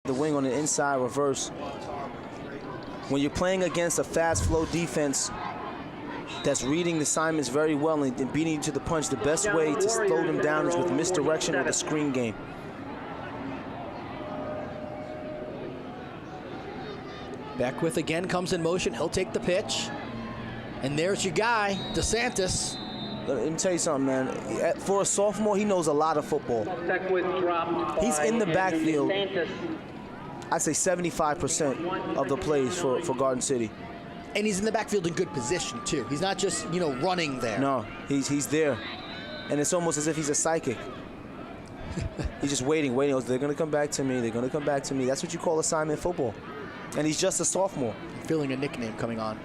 the wing on the inside reverse. When you're playing against a fast flow defense that's reading the assignments very well and beating you to the punch, the best way to slow them down is with misdirection or the screen game. Beckwith again comes in motion. He'll take the pitch. And there's your guy, DeSantis. Let me tell you something, man. For a sophomore, he knows a lot of football. He's in the backfield. I'd say 75% of the plays for Garden City. And he's in the backfield in good position, too. He's not just, you know, running there. No, he's there. And it's almost as if he's a psychic. He's just waiting. They're going to come back to me. They're going to come back to me. That's what you call assignment football. And he's just a sophomore. I'm feeling a nickname coming on.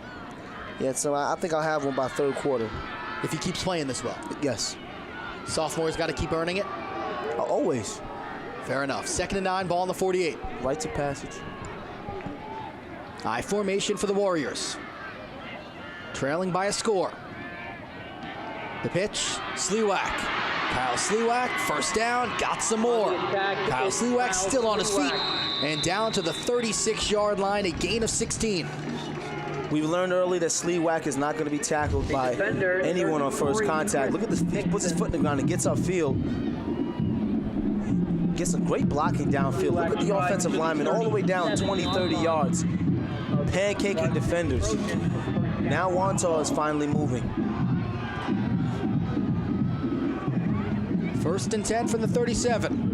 Yeah, so I think I'll have one by third quarter. If he keeps playing this well? Yes. Sophomore's got to keep earning it? Always. Fair enough. 2nd and 9, ball on the 48. Rites of passage. I formation for the Warriors. Trailing by a score. The pitch, Sliwak. Kyle Sliwak, first down, got some more. Kyle Sliwak still on his feet. And down to the 36-yard line, a gain of 16. We learned early that Sliwak is not going to be tackled by anyone on first contact. Look at this, he puts his foot in the ground and gets upfield. Gets some great blocking downfield. Look at the offensive lineman all the way down 20, 30 yards. Pancaking defenders. Now Wantagh is finally moving. 1st and 10 from the 37.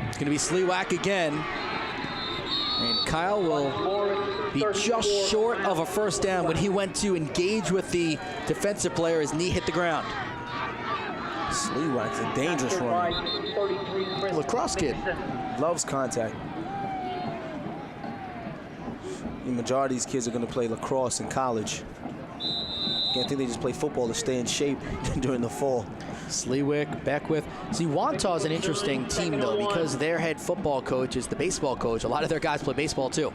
It's going to be Sliwak again. And Kyle will be just short of a first down when he went to engage with the defensive player. His knee hit the ground. Sliwak's a dangerous runner. Lacrosse kid. Loves contact. The majority of these kids are going to play lacrosse in college. I think they just play football to stay in shape during the fall. Sliwak, Beckwith. See, Wantagh's an interesting team, though, because their head football coach is the baseball coach. A lot of their guys play baseball, too.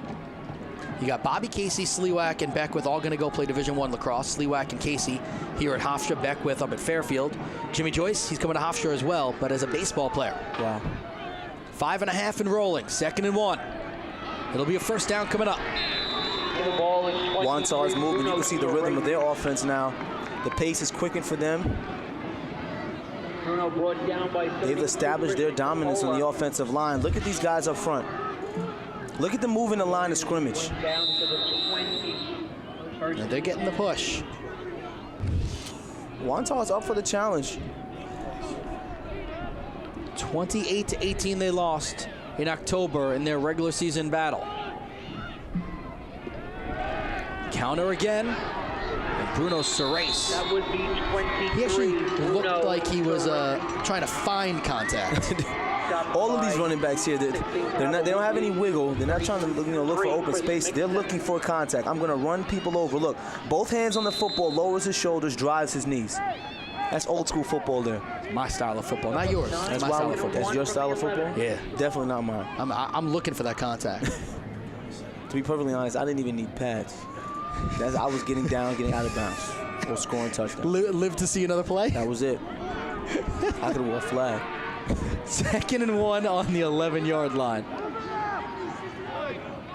You got Bobby Casey, Sliwak, and Beckwith all going to go play Division I lacrosse. Sliwak and Casey here at Hofstra, Beckwith up at Fairfield. Jimmy Joyce, he's coming to Hofstra as well, but as a baseball player. Wow. 5.5 and rolling, 2nd and 1. It'll be a first down coming up. Wantagh is moving. You can see the rhythm of their offense now. The pace is quickened for them. They've established their dominance on the offensive line. Look at these guys up front. Look at them moving the line of scrimmage. And they're getting the push. Wantagh's up for the challenge. 28-18 they lost in October in their regular season battle. Counter again. And Bruno Ceres. He actually looked like he was trying to find contact. All of these running backs here, they don't have any wiggle. They're not trying to look for open space. They're looking for contact. I'm going to run people over. Look, both hands on the football, lowers his shoulders, drives his knees. That's old school football there. My style of football, not yours. That's my style of football. That's your style of football? Yeah. Definitely not mine. I'm looking for that contact. To be perfectly honest, I didn't even need pads. I was getting down, getting out of bounds, or scoring touchdown. Live to see another play? That was it. I could have wore a flag. 2nd and 1 on the 11-yard line.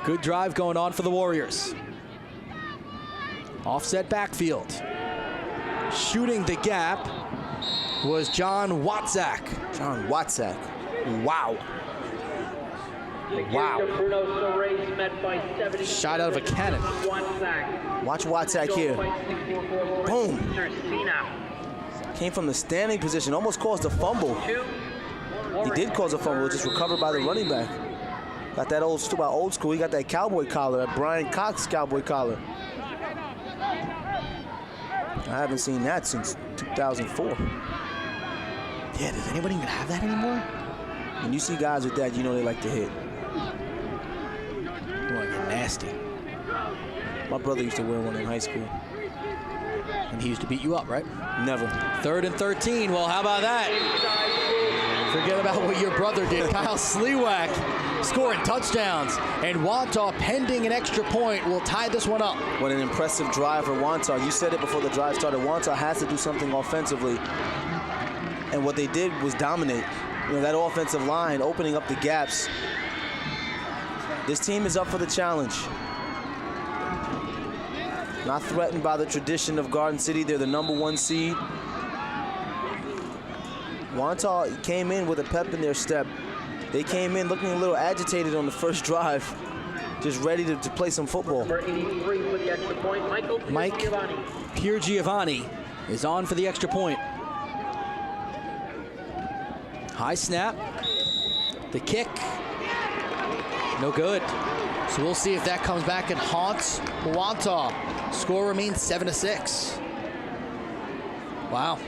Good drive going on for the Warriors. Offset backfield. Shooting the gap was John Wantagh. John Wantagh. Wow. Wow. Shot out of a cannon. Watch Wantagh here. Boom. Came from the standing position, almost caused a fumble. He did cause a fumble, just recovered by the running back. Got that old school. He got that cowboy collar, that Brian Cox cowboy collar. I haven't seen that since 2004. Yeah, does anybody even have that anymore? When you see guys with that, you know they like to hit. You want to get nasty. My brother used to wear one in high school. And he used to beat you up, right? Never. 3rd and 13. Well, how about that? Forget about what your brother did. Kyle Sliwak scoring touchdowns. And Wantagh, pending an extra point, will tie this one up. What an impressive drive for Wantagh. You said it before the drive started. Wantagh has to do something offensively. And what they did was dominate. You know, that offensive line opening up the gaps. This team is up for the challenge. Not threatened by the tradition of Garden City. They're the #1 seed. Wantagh came in with a pep in their step. They came in looking a little agitated on the first drive, just ready to play some football. Number 83 for the extra point, Mike Piergiovanni is on for the extra point. High snap. The kick. No good. So we'll see if that comes back and haunts Wantagh. Score remains 7-6. Wow.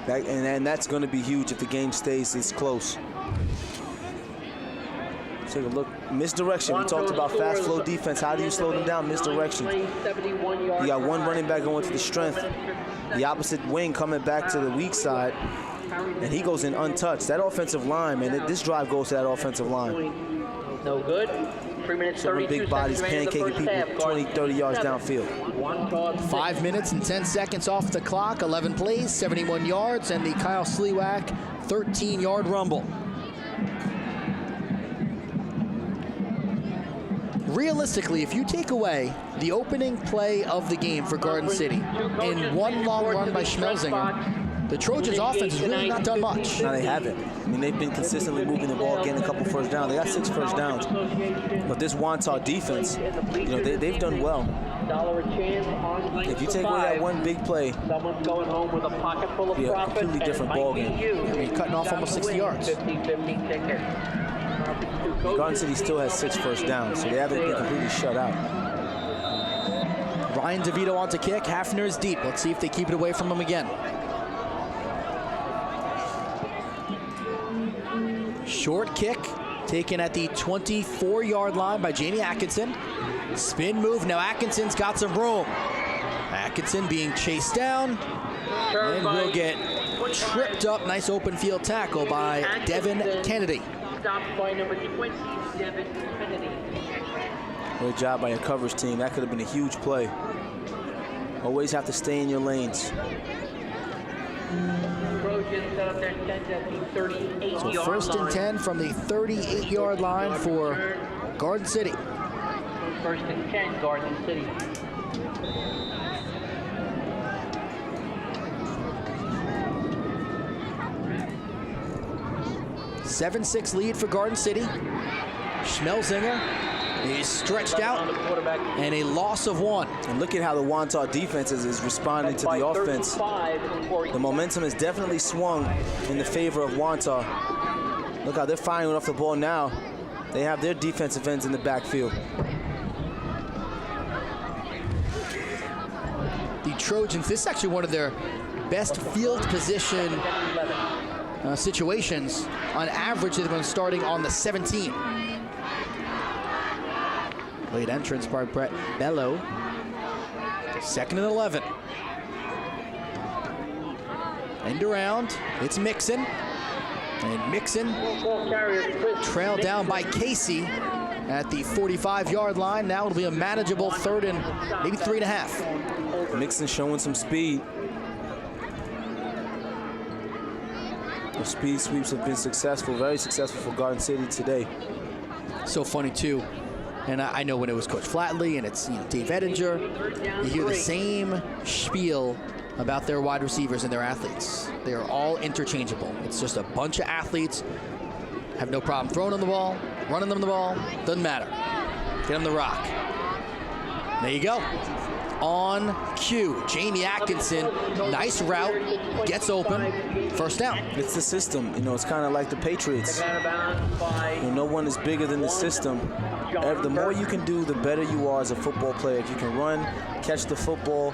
And that's going to be huge if the game stays this close. Take a look. Misdirection. We talked about fast flow defense. How do you slow them down? Misdirection. You got one running back going to the strength. The opposite wing coming back to the weak side. And he goes in untouched. That offensive line, man, this drive goes to that offensive line. No good. 3 minutes, 32 big bodies seconds pancaking people 20, 30 yards downfield. 5 minutes and 10 seconds off the clock. 11 plays, 71 yards, and the Kyle Sliwak 13-yard rumble. Realistically, if you take away the opening play of the game for Garden City and one long run by Schmelzinger, the Trojans' offense has really not done much. No, they haven't. I mean, they've been consistently moving the ball, getting a couple first downs. They got 6 first downs. But this Wantagh defense, you know, they've done well. If you take away that one big play, someone's going home with a pocket full of a completely different ball game. I mean, cutting off almost 60 yards. 50-50 ticket. Garden City still has 6 first downs, so they haven't been completely shut out. Ryan DeVito on to kick. Hafner's deep. Let's see if they keep it away from him again. Short kick taken at the 24-yard line by Jamie Atkinson. Spin move. Now Atkinson's got some room. Atkinson being chased down and will get tripped up. Nice open field tackle by Devin Kennedy. Stopped by number 20, Devin Kennedy. Great job by your coverage team. That could have been a huge play. Always have to stay in your lanes. Trojans set up their 10 at the 38-yard line. So first and 10 from the 38-yard line for Garden City. First and 10, Garden City. A 7-6 lead for Garden City. Schmelzinger is stretched out and a loss of 1. And look at how the Wantagh defense is responding to the offense. The momentum has definitely swung in the favor of Wantagh. Look how they're firing off the ball now. They have their defensive ends in the backfield. The Trojans, this is actually one of their best field position situations. On average, they've been starting on the 17. Late entrance by Brett Bello. 2nd and 11. End around. It's Mixon. And Mixon trailed down by Casey at the 45-yard line. Now it'll be a manageable 3rd and maybe 3.5. Mixon showing some speed. The speed sweeps have been successful, very successful for Garden City today. So funny too. And I know when it was Coach Flatley and it's Dave Ettinger, you hear the same spiel about their wide receivers and their athletes. They are all interchangeable. It's just a bunch of athletes, have no problem throwing them the ball, running them the ball, doesn't matter. Get them the rock. There you go. On cue, Jamie Atkinson, nice route, gets open, first down. It's the system, you know, it's kind of like the Patriots. You know, no one is bigger than the system. The more you can do, the better you are as a football player. If you can run, catch the football.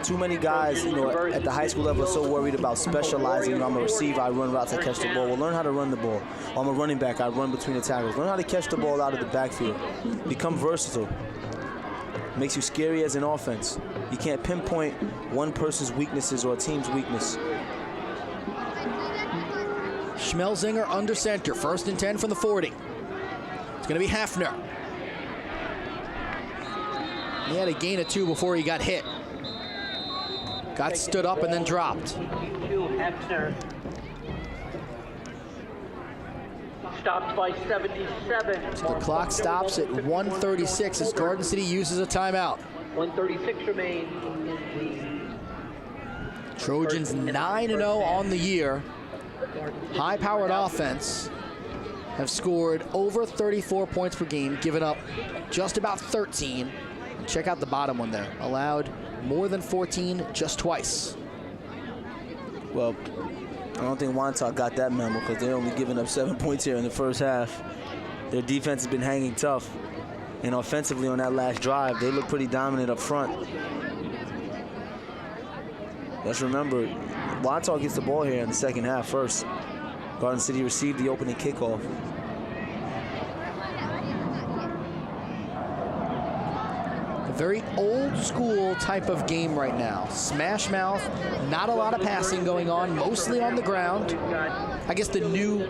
Too many guys, you know, at the high school level are so worried about specializing. You know, I'm a receiver, I run routes, I catch the ball. Well, learn how to run the ball. Or I'm a running back, I run between the tackles. Learn how to catch the ball out of the backfield. Become versatile. Makes you scary as an offense. You can't pinpoint one person's weaknesses or a team's weakness. Schmelzinger under center, 1st and 10 from the 40. It's going to be Hafner. He had a gain of 2 before he got hit. Got stood up and then dropped. Hefner. Stopped by 77. So the clock stops at 1:36 as Garden City uses a timeout. 1:36 remains in Trojans 9-0 on the year. High-powered offense have scored over 34 points per game, given up just about 13. Check out the bottom one there. Allowed more than 14 just twice. Well, I don't think Wantagh got that memo because they're only giving up 7 points here in the first half. Their defense has been hanging tough. And offensively on that last drive, they look pretty dominant up front. Let's remember, Wantagh gets the ball here in the second half first. Garden City received the opening kickoff. A very old school type of game right now. Smash mouth, not a lot of passing going on, mostly on the ground. I guess the new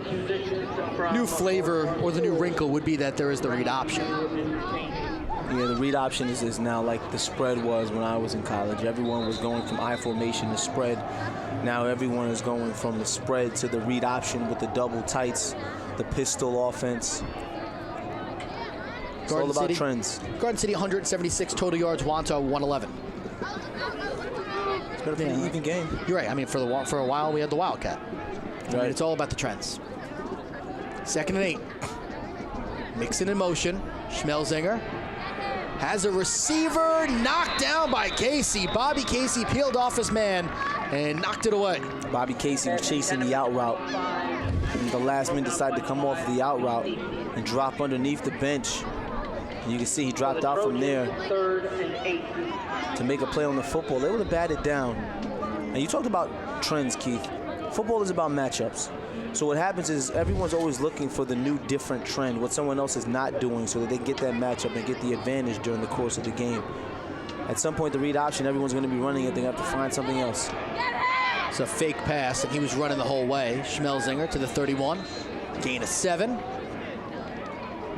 flavor or the new wrinkle would be that there is the read option. Yeah, the read option is now like the spread was when I was in college. Everyone was going from I formation to spread. Now everyone is going from the spread to the read option with the double tights, the pistol offense. It's all about trends. Garden City 176 total yards, Wantagh 111. It's been a pretty even game. You're right. I mean, for a while we had the Wildcat. Right. I mean, it's all about the trends. 2nd and 8. Mixon in motion. Schmelzinger has a receiver knocked down by Casey. Bobby Casey peeled off his man and knocked it away. Bobby Casey was chasing the out route. And the last man decided to come off the out route and drop underneath the bench. And you can see he dropped out from there to make a play on the football. They would have batted down. And you talked about trends, Keith. Football is about matchups. So what happens is everyone's always looking for the new different trend, what someone else is not doing, so that they get that matchup and get the advantage during the course of the game. At some point, the read option, everyone's going to be running it. They have to find something else. It's a fake pass, and he was running the whole way. Schmelzinger to the 31. Gain of 7.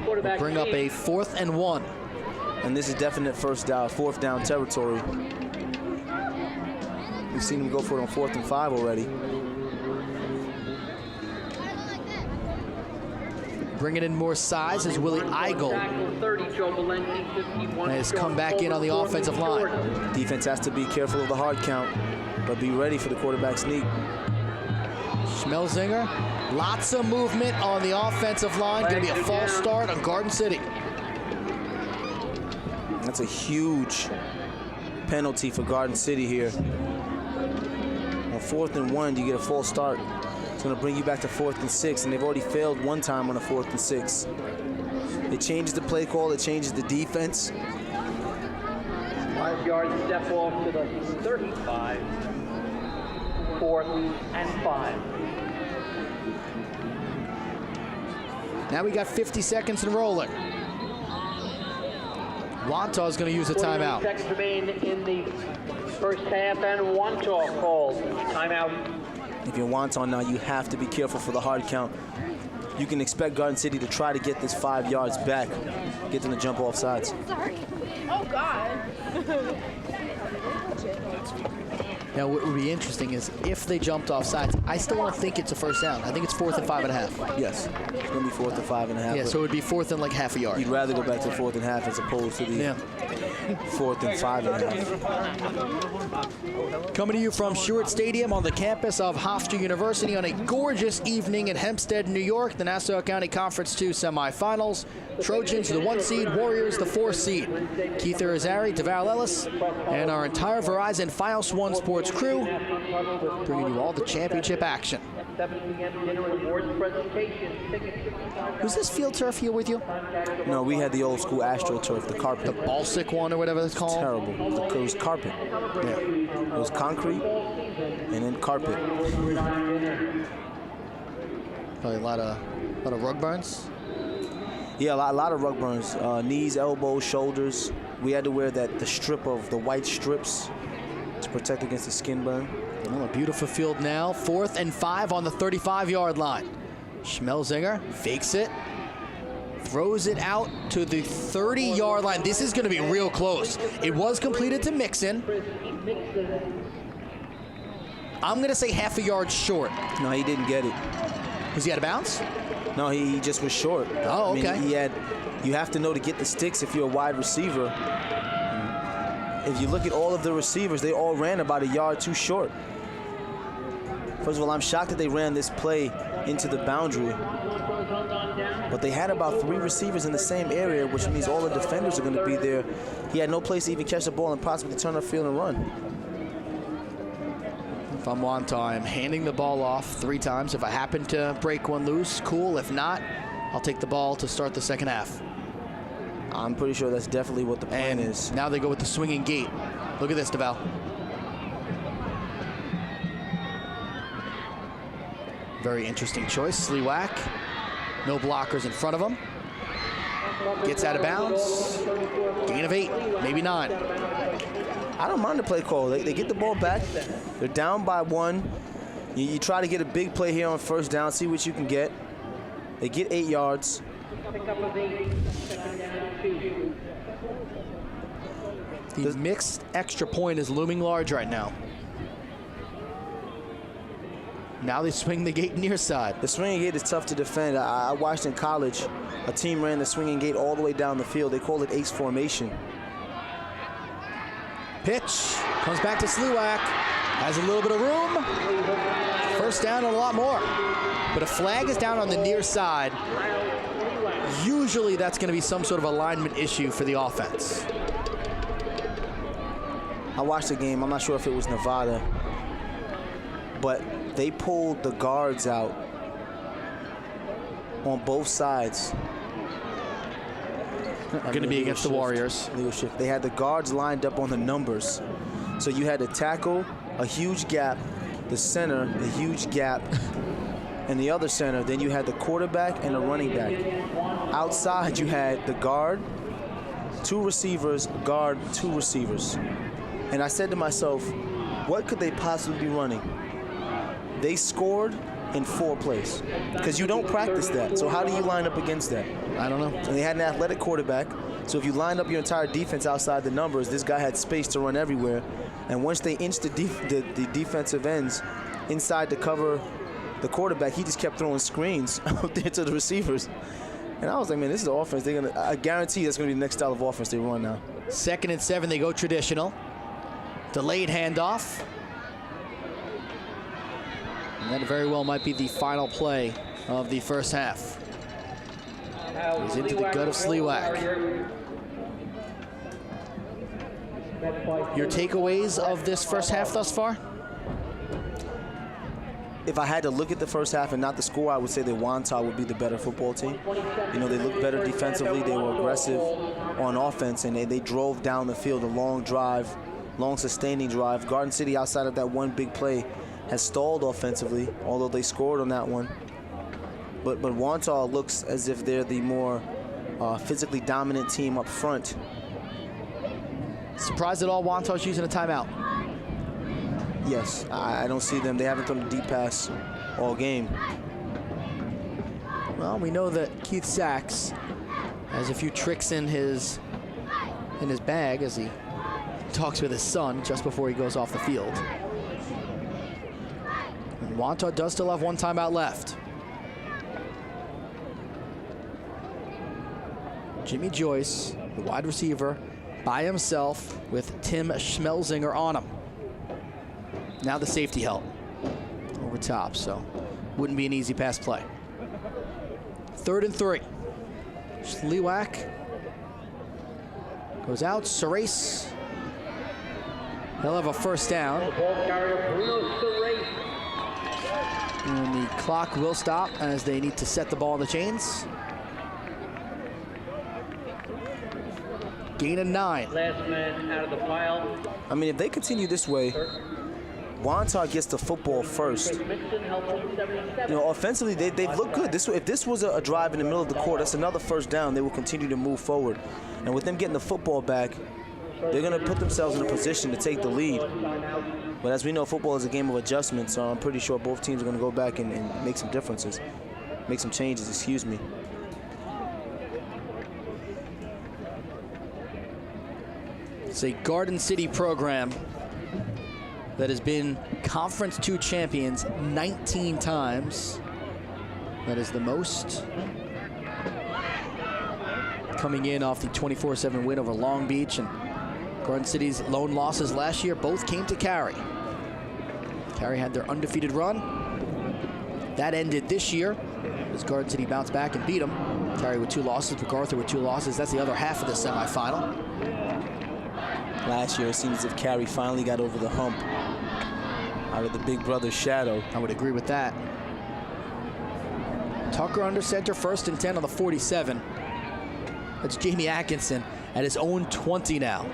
We'll bring up a 4th and 1. And this is definite fourth down territory. We've seen him go for it on 4th and 5 already. Bringing in more size is Willie Eigel. And has come back in on the offensive line. Defense has to be careful of the hard count, but be ready for the quarterback sneak. Schmelzinger, lots of movement on the offensive line. Going to be a false start on Garden City. That's a huge penalty for Garden City here. On 4th and 1, you get a false start. It's going to bring you back to 4th and 6, and they've already failed one time on a 4th and 6. It changes the play call. It changes the defense. 5 yards step off to the 35. 4th and 5. Now we got 50 seconds and rolling. Wantagh is going to use a timeout. 48 seconds remain in the first half, and Wantagh calls timeout. If you're Wantagh now, you have to be careful for the hard count. You can expect Garden City to try to get this 5 yards back, get them to jump off sides. Sorry. Oh, God. Now, what would be interesting is if they jumped off sides, I still don't think it's a first down. I think it's 4th and 5.5. Yes, it's going to be 4th and 5.5. Yeah, so it would be 4th and like half a yard. You'd rather go back to 4th and half as opposed to the 4th and 5.5. Coming to you from Stewart Stadium on the campus of Hofstra University on a gorgeous evening in Hempstead, New York, the Nassau County Conference 2 semifinals. Trojans, the 1 seed, Warriors, the 4 seed. Keith Irizarry, DeVal Ellis, and our entire Verizon Fios One Sports crew bringing you all the championship action. Was this field turf here with you? No, we had the old school AstroTurf, the carpet. The Balsic one or whatever it's called? Terrible. It was carpet. Yeah. It was concrete and then carpet. Probably a lot of rug burns. Yeah, a lot of rug burns. Knees, elbows, shoulders. We had to wear the strip of the white strips to protect against the skin burn. Well, a beautiful field now. 4th and 5 on the 35-yard line. Schmelzinger fakes it. Throws it out to the 30-yard line. This is going to be real close. It was completed to Mixon. I'm going to say half a yard short. No, he didn't get it. Was he out of bounds? No, he just was short. Oh, okay. I mean, you have to know to get the sticks if you're a wide receiver. If you look at all of the receivers, they all ran about a yard too short. First of all, I'm shocked that they ran this play into the boundary. But they had about 3 receivers in the same area, which means all the defenders are going to be there. He had no place to even catch the ball and possibly turn upfield and run. If I'm Wantagh, I'm handing the ball off 3 times. If I happen to break one loose, cool. If not, I'll take the ball to start the second half. I'm pretty sure that's definitely what the plan is. Now they go with the swinging gate. Look at this, DeVal. Very interesting choice. Sliwak. No blockers in front of him. Gets out of bounds. Gain of 8, maybe 9. I don't mind the play call. They get the ball back. They're down by 1. You try to get a big play here on first down, see what you can get. They get 8 yards. The mixed extra point is looming large right now. Now they swing the gate near side. The swinging gate is tough to defend. I watched in college, a team ran the swinging gate all the way down the field. They call it ace formation. Pitch comes back to Sliwak. Has a little bit of room. First down and a lot more. But a flag is down on the near side. Usually that's going to be some sort of alignment issue for the offense. I watched the game. I'm not sure if it was Nevada, but they pulled the guards out on both sides. Going to be against the Warriors. Leadership. They had the guards lined up on the numbers. So you had the tackle, a huge gap, the center, a huge gap, and the other center. Then you had the quarterback and the running back. Outside you had the guard, 2 receivers, guard, 2 receivers. And I said to myself, what could they possibly be running? They scored in 4 plays because you don't practice that. So how do you line up against that? I don't know. And they had an athletic quarterback. So if you line up your entire defense outside the numbers, this guy had space to run everywhere. And once they inched the defensive ends inside to cover the quarterback, he just kept throwing screens out there to the receivers. And I was like, man, this is the offense. I guarantee that's going to be the next style of offense they run now. 2nd and 7, they go traditional. Delayed handoff. And that very well might be the final play of the first half. He's into the gut of Sliwak. Your takeaways of this first half thus far? If I had to look at the first half and not the score, I would say that Wantagh would be the better football team. You know, they looked better defensively. They were aggressive on offense, and they drove down the field a long drive, long sustaining drive. Garden City, outside of that one big play, has stalled offensively, although they scored on that one. But Wantagh looks as if they're the more physically dominant team up front. Surprised at all Wantagh's using a timeout? Yes, I don't see them. They haven't thrown a deep pass all game. Well, we know that Keith Sachs has a few tricks in his bag as he talks with his son just before he goes off the field. And Wantagh does still have 1 timeout left. Jimmy Joyce, the wide receiver, by himself with Tim Schmelzinger on him. Now the safety help over top, so wouldn't be an easy pass play. 3rd and 3. Sliwak goes out. Serace. He'll have a first down. And the clock will stop as they need to set the ball in the chains. Gain of 9. Last man out of the pile. I mean, if they continue this way, Wantagh gets the football first. You know, offensively, they've looked good. If this was a drive in the middle of the court, that's another first down. They will continue to move forward. And with them getting the football back, they're going to put themselves in a position to take the lead. But as we know, football is a game of adjustments, so I'm pretty sure both teams are going to go back and make some differences, make some changes, excuse me. It's a Garden City program. that has been Conference 2 champions 19 times. That is the most. Coming in off the 24-7 win over Long Beach, and Garden City's lone losses last year both came to Cary. Cary had their undefeated run. That ended this year as Garden City bounced back and beat them. Cary with 2 losses, MacArthur with 2 losses. That's the other half of the semifinal. Last year, it seems as if Cary finally got over the hump out of the big brother's shadow. I would agree with that. Tucker under center, 1st and 10 on the 47. That's Jamie Atkinson at his own 20 now.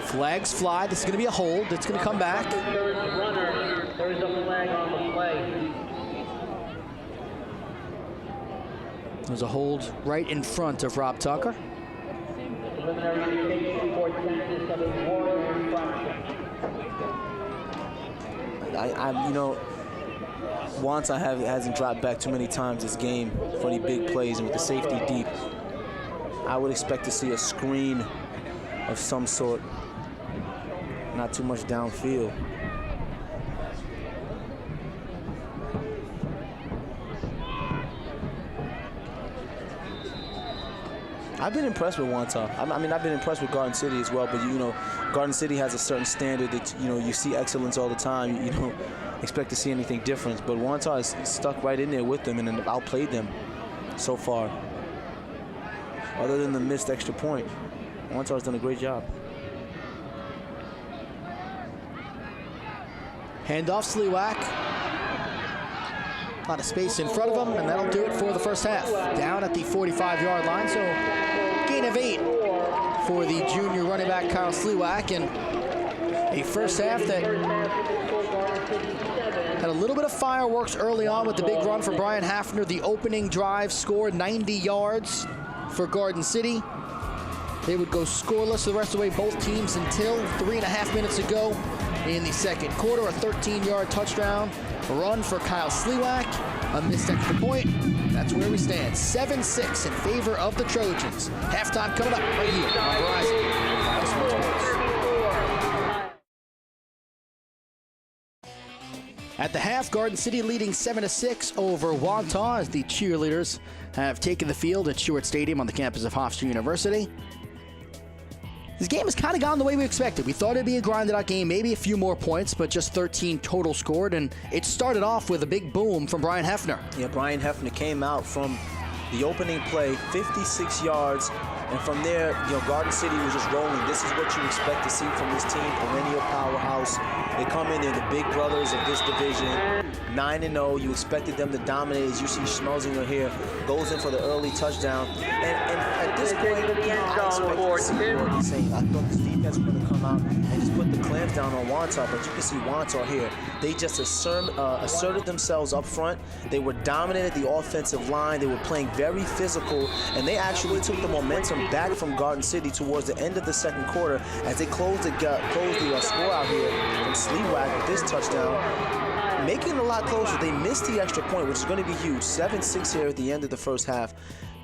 Flags fly. This is going to be a hold. It's going to come back. There is a flag on the play. There's a hold right in front of Rob Tucker. You know, Wantagh hasn't dropped back too many times this game for any big plays, and with the safety deep, I would expect to see a screen of some sort, not too much downfield. I've been impressed with Wantagh. I mean, I've been impressed with Garden City as well, but you know, Garden City has a certain standard that, you know, you see excellence all the time. You don't expect to see anything different, but Wantagh is stuck right in there with them and outplayed them so far. Other than the missed extra point, Wantagh's done a great job. Handoff, Sliwak. A lot of space in front of him, and that'll do it for the first half. Down at the 45-yard line, so gain of 8 for the junior running back Kyle Sliwak, and a first half that had a little bit of fireworks early on with the big run for Brian Hafner. The opening drive scored 90 yards for Garden City. They would go scoreless the rest of the way, both teams, until 3.5 minutes ago in the second quarter. A 13-yard touchdown run for Kyle Sliwak, a missed extra point. That's where we stand. 7-6 in favor of the Trojans. Halftime coming up right here on Verizon. At the half, Garden City leading 7-6 over Wantagh as the cheerleaders have taken the field at Stewart Stadium on the campus of Hofstra University. This game has kind of gone the way we expected. We thought it'd be a grinded-out game, maybe a few more points, but just 13 total scored, and it started off with a big boom from Brian Hafner. Yeah, Brian Hafner came out from the opening play, 56 yards, and from there, you know, Garden City was just rolling. This is what you expect to see from this team, perennial powerhouse. They come in, they're the big brothers of this division, 9-0. You expected them to dominate. As you see Schmelzinger here, goes in for the early touchdown. And at this point, I expect to see what he's saying. I thought this defense was going to come out and just put the clamps down on Wantagh, but you can see Wantagh here. They just asserted themselves up front. They were dominant at the offensive line. They were playing very physical, and they actually took the momentum back from Garden City towards the end of the second quarter as they closed the score out here from Sliwak with this touchdown, making it a lot closer. They missed the extra point, which is going to be huge. 7-6 here at the end of the first half.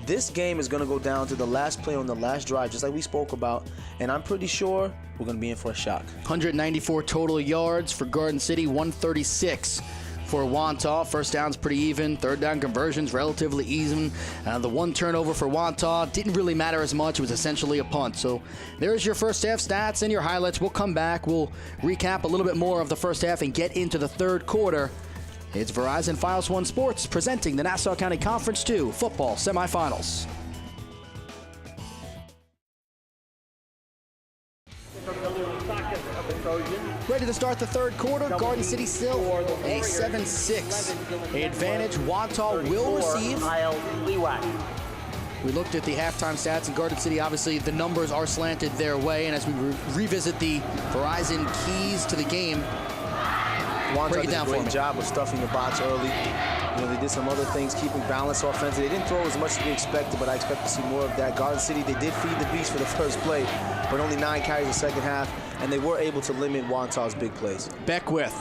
This game is going to go down to the last play on the last drive, just like we spoke about, and I'm pretty sure we're going to be in for a shock. 194 total yards for Garden City, 136 for Wantagh. First down's pretty even. Third down conversions relatively even. The one turnover for Wantagh didn't really matter as much. It was essentially a punt. So there's your first half stats and your highlights. We'll come back. We'll recap a little bit more of the first half and get into the third quarter. It's Verizon Files One Sports presenting the Nassau County Conference 2 football semifinals. Ready to start the third quarter. Garden City still a 7-6 advantage. Wantagh will receive. We looked at the halftime stats, and Garden City, obviously, the numbers are slanted their way. And as we revisit the Verizon keys to the game, Wantagh did a great job of stuffing the box early. You know, they did some other things, keeping balance offensively. They didn't throw as much as we expected, but I expect to see more of that. Garden City, they did feed the beast for the first play, but only 9 carries the second half, and they were able to limit Wantagh's big plays. Beckwith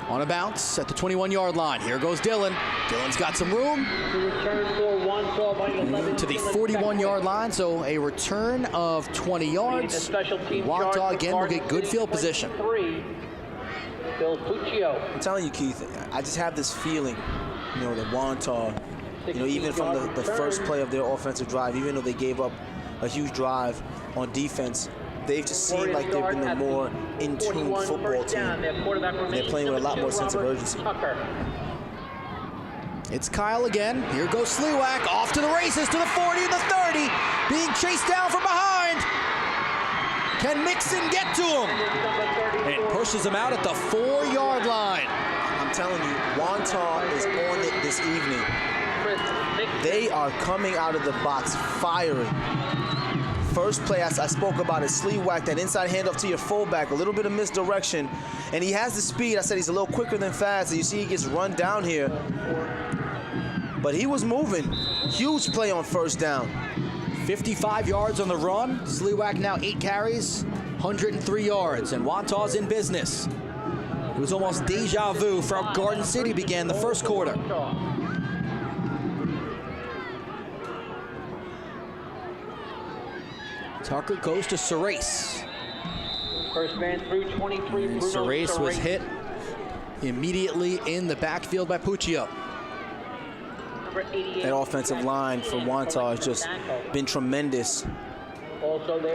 On a bounce at the 21-yard line. Here goes Dylan. Dylan's got some room. To the 41-yard line, so a return of 20 yards. Wantagh again will get good field position. I'm telling you, Keith, I just have this feeling, that Wantagh, even from the first play of their offensive drive, even though they gave up a huge drive on defense, they've just seemed like they've been the more in-tune football team. And they're playing with a lot more sense of urgency. It's Kyle again. Here goes Sliwak off to the races to the 40 and the 30. Being chased down from behind. Can Mixon get to him? And pushes him out at the 4-yard line. I'm telling you, Wantagh is on it this evening. They are coming out of the box firing. First play I spoke about is Sliwak, that inside handoff to your fullback, a little bit of misdirection, and he has the speed. I said he's a little quicker than fast, and you see he gets run down here. But he was moving. Huge play on first down. 55 yards on the run. Sliwak now 8 carries, 103 yards, and Wantagh's in business. It was almost deja vu for how Garden City began the first quarter. Tucker goes to Surace. First man through 23. And Surace was hit immediately in the backfield by Puccio. That offensive line for Wantagh has just been tremendous.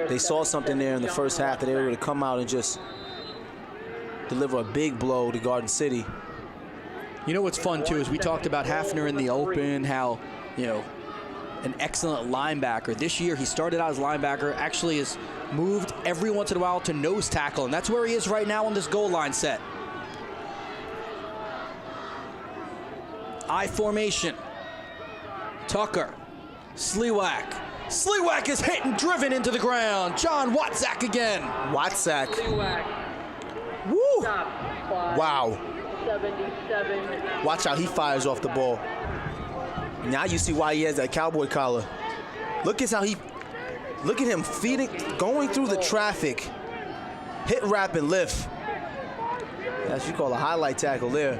They saw something there in the first half that they were able to come out and just deliver a big blow to Garden City. You know what's fun too is we talked about Hafner in the open, how, an excellent linebacker. This year he started out as linebacker, actually has moved every once in a while to nose tackle, and that's where he is right now on this goal line set. I formation. Tucker, Sliwak. Sliwak is hit and driven into the ground. John Wantagh again. Wantagh. Woo! Wow. Watch how he fires off the ball. Now you see why he has that cowboy collar. Look at him feeding, going through the traffic. Hit, wrap, and lift. That's what you call a highlight tackle there.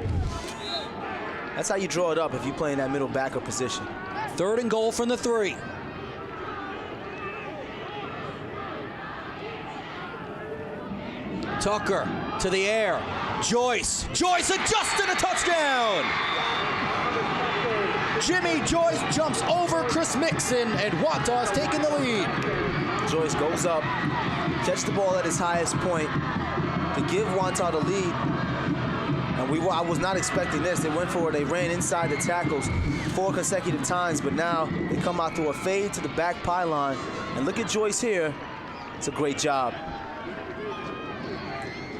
That's how you draw it up if you play in that middle backer position. 3rd and goal from the 3. Tucker to the air. Joyce adjusted a touchdown. Jimmy Joyce jumps over Chris Mixon, and Wantagh's taking the lead. Joyce goes up, catch the ball at his highest point to give Wantagh the lead. And I was not expecting this. They went for it. They ran inside the tackles 4 consecutive times, but now they come out through a fade to the back pylon. And look at Joyce here. It's a great job.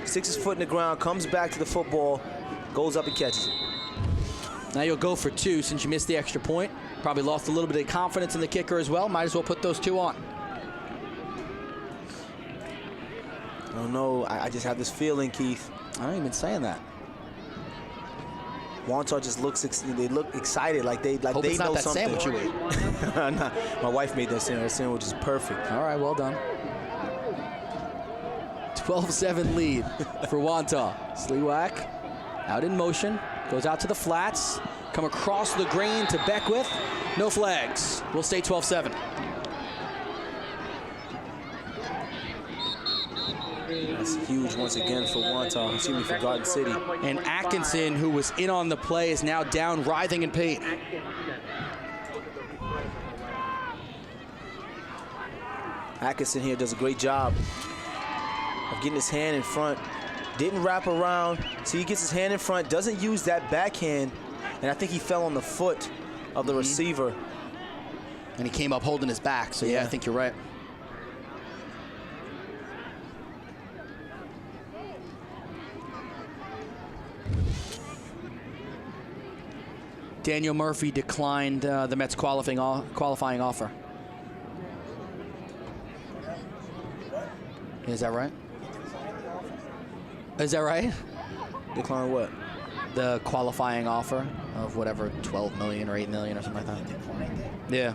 6 his foot in the ground, comes back to the football, goes up and catches it. Now you'll go for 2 since you missed the extra point. Probably lost a little bit of confidence in the kicker as well. Might as well put those 2 on. I don't know. I just have this feeling, Keith. I ain't even saying that. Wantagh just they look excited, like they Hope they it's know not that something. sandwich you ate. Nah, my wife made that sandwich. That sandwich is perfect. All right, well done. 12-7 lead for Wantagh. Sliwak out in motion, goes out to the flats, come across the grain to Beckwith. No flags. We'll stay 12-7. That's huge once again for Wantagh, for Garden City. And Atkinson, who was in on the play, is now down, writhing in pain. Atkinson here does a great job of getting his hand in front. Didn't wrap around, so he gets his hand in front, doesn't use that backhand, and I think he fell on the foot of the receiver. And he came up holding his back, so yeah, I think you're right. Daniel Murphy declined the Mets qualifying offer. Is that right? Is that right? Decline what? The qualifying offer of whatever, 12 million or 8 million or something like that. Yeah.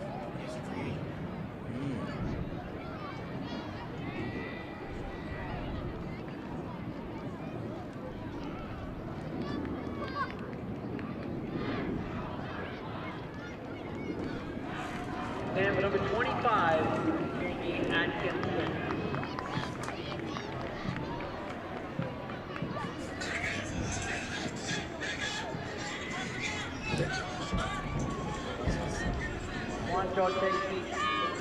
And number 25, Jamie Atkinson. Wantagh takes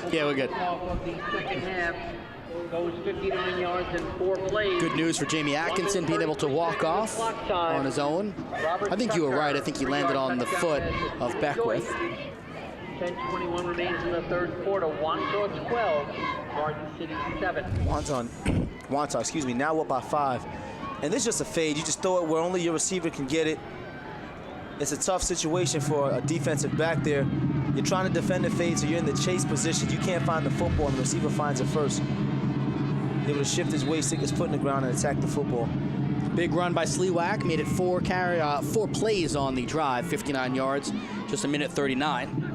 the Yeah, we're good. off of the second half. Goes 59 yards in 4 plays. Good news for Jamie Atkinson being able to walk off on his own. I think you were right. I think he landed on the foot of Beckwith. 10:21 remains in the third quarter. Wantagh 12, Garden City 7. Wantagh, excuse me, now up by 5. And this is just a fade. You just throw it where only your receiver can get it. It's a tough situation for a defensive back there. You're trying to defend the fade, so you're in the chase position. You can't find the football, and the receiver finds it first. Able to shift his weight, stick his foot in the ground, and attack the football. Big run by Sleewack, made it 4 plays on the drive, 59 yards, just a minute 39.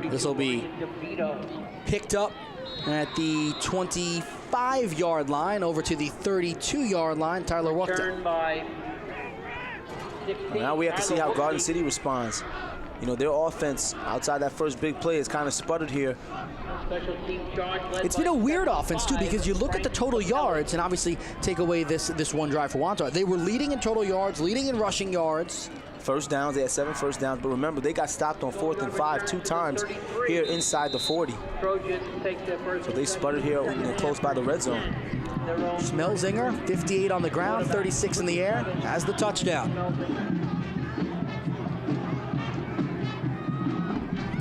This will be picked up at the 25-yard line, over to the 32-yard line. Tyler Wantagh. Now we have to see how Garden City responds. You know, their offense outside that first big play is kind of sputtered here. It's been a weird offense too, because you look at the total yards and obviously take away this one drive for Wantagh. They were leading in total yards, leading in rushing yards. First downs, they had 7 first downs, but remember, they got stopped on 4th and 5 2 times here inside the 40. So they sputtered here close by the red zone. Schmelzinger, 58 on the ground, 36 in the air, has the touchdown.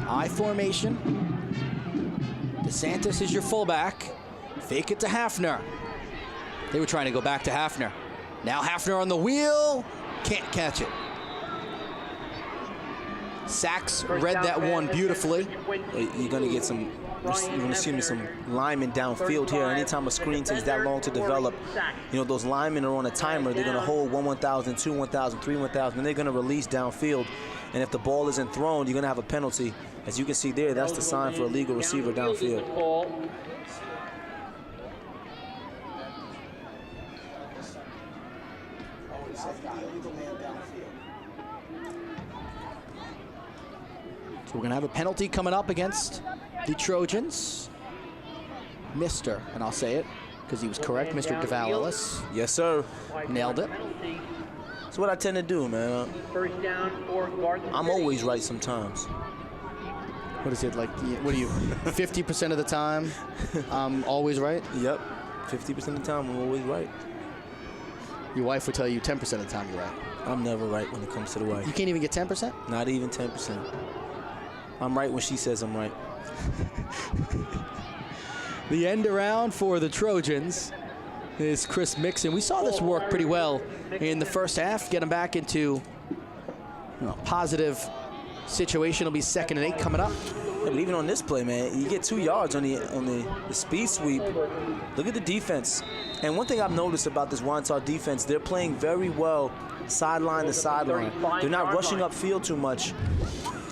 I formation. DeSantis is your fullback. Fake it to Hafner. They were trying to go back to Hafner. Now Hafner on the wheel. Can't catch it. Sachs read that one beautifully. You're going to get some, you're going to see some linemen downfield here. Anytime a screen takes that long to develop, you know, those linemen are on a timer. They're going to hold 1-1,000, 2-1,000, 3-1,000, and they're going to release downfield. And if the ball isn't thrown, you're going to have a penalty. As you can see there, that's the sign for a legal receiver downfield. So we're going to have a penalty coming up against the Trojans. Mr., and I'll say it because he was correct, Mr. DeValis. Yes, sir. Nailed it. That's what I tend to do, man. First down for Garden City. I'm always right sometimes. What is it, like, what are you, 50% of the time I'm always right? Yep, 50% of the time I'm always right. Your wife would tell you 10% of the time you're right. I'm never right when it comes to the wife. You can't even get 10%? Not even 10%. I'm right when she says I'm right. The end around for the Trojans is Chris Mixon. We saw this work pretty well in the first half, get him back into a positive situation. It'll be 2nd and 8 coming up. Yeah, but even on this play, man, you get 2 yards on the speed sweep. Look at the defense. And one thing I've noticed about this Wantagh defense, they're playing very well sideline to sideline. They're not rushing upfield too much.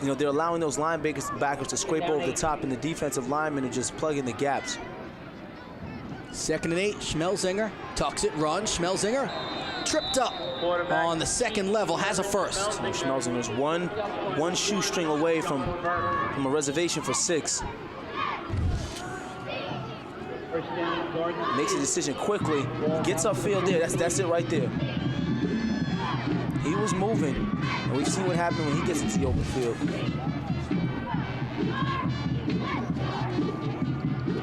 You know, they're allowing those linebackers to scrape over the top, and the defensive linemen are just plugging the gaps. 2nd and 8, Schmelzinger tucks it, runs. Schmelzinger tripped up on the second level, has a first. So Schmelzinger's one shoestring away from a reservation for 6. Makes a decision quickly, gets upfield there. That's it right there. He was moving, and we've seen what happened when he gets into the open field.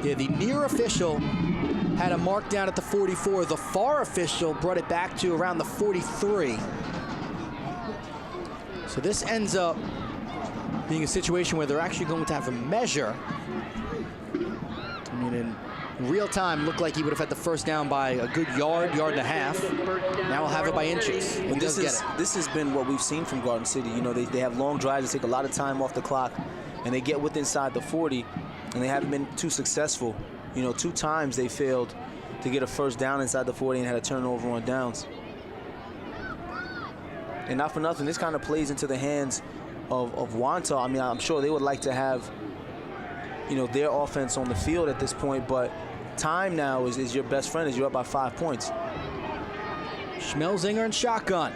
Yeah, the near official had a mark down at the 44. The far official brought it back to around the 43. So this ends up being a situation where they're actually going to have a measure. I mean, in real time, looked like he would have had the first down by a good yard and a half. Now we'll have it by inches. But this has been what we've seen from Garden City. You know, they have long drives, they take a lot of time off the clock, and they get within inside the 40, and they haven't been too successful. You know, 2 times they failed to get a first down inside the 40 and had a turnover on downs. And not for nothing, this kind of plays into the hands of Wantagh. I mean, I'm sure they would like to have, you know, their offense on the field at this point, but time now is your best friend as you're up by 5 points. Schmelzinger and shotgun.